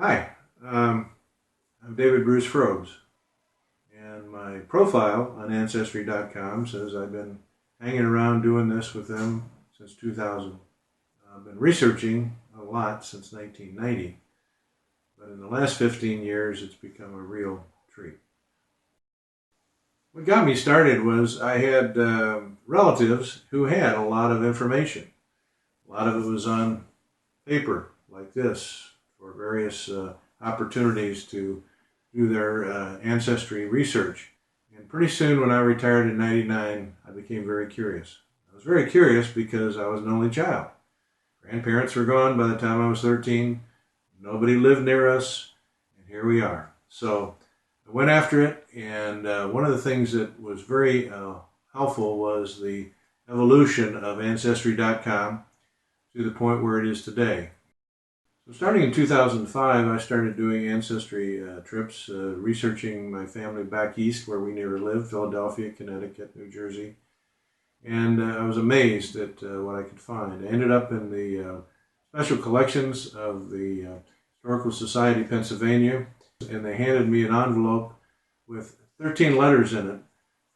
Hi, I'm David Bruce Frobes, and my profile on Ancestry.com says I've been hanging around doing this with them since 2000. I've been researching a lot since 1990, but in the last 15 years it's become a real treat. What got me started was I had relatives who had a lot of information. A lot of it was on paper like this for various opportunities to do their ancestry research. And pretty soon when I retired in 99, I became very curious. I was very curious because I was an only child. Grandparents were gone by the time I was 13. Nobody lived near us, and here we are. So I went after it, and one of the things that was very helpful was the evolution of Ancestry.com to the point where it is today. So starting in 2005, I started doing ancestry trips, researching my family back east where we never lived, Philadelphia, Connecticut, New Jersey. And I was amazed at what I could find. I ended up in the special collections of the Historical Society of Pennsylvania, and they handed me an envelope with 13 letters in it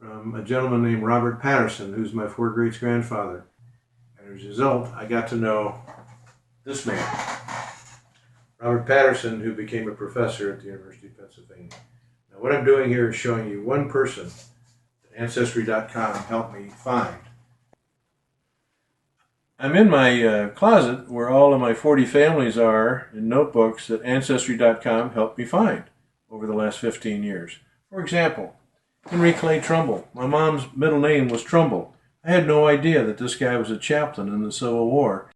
from a gentleman named Robert Patterson, who's my four great-grandfather. And as a result, I got to know this man, Robert Patterson, who became a professor at the University of Pennsylvania. Now, what I'm doing here is showing you one person that Ancestry.com helped me find. I'm in my closet where all of my 40 families are in notebooks that Ancestry.com helped me find over the last 15 years. For example, Henry Clay Trumbull. My mom's middle name was Trumbull. I had no idea that this guy was a chaplain in the Civil War.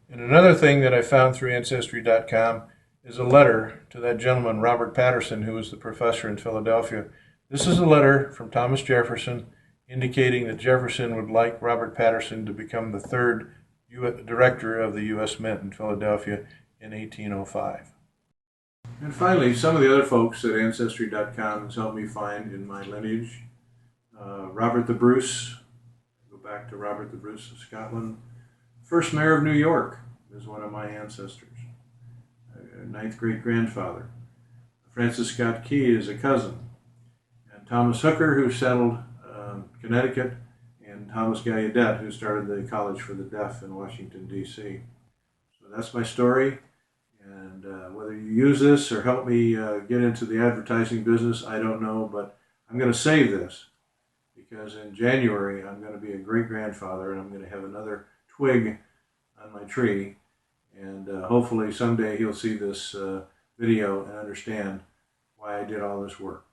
And another thing that I found through Ancestry.com is a letter to that gentleman, Robert Patterson, who was the professor in Philadelphia. This is a letter from Thomas Jefferson indicating that Jefferson would like Robert Patterson to become the third director of the U.S. Mint in Philadelphia in 1805. And finally, some of the other folks that Ancestry.com has helped me find in my lineage. Robert the Bruce, go back to Robert the Bruce of Scotland. First mayor of New York is one of my ancestors. Ninth great-grandfather. Francis Scott Key is a cousin. And Thomas Hooker, who settled Connecticut, and Thomas Gallaudet, who started the College for the Deaf in Washington, D.C. So that's my story. And whether you use this or help me get into the advertising business, I don't know, but I'm going to save this because in January I'm going to be a great-grandfather and I'm going to have another twig on my tree, and hopefully someday he'll see this video and understand why I did all this work.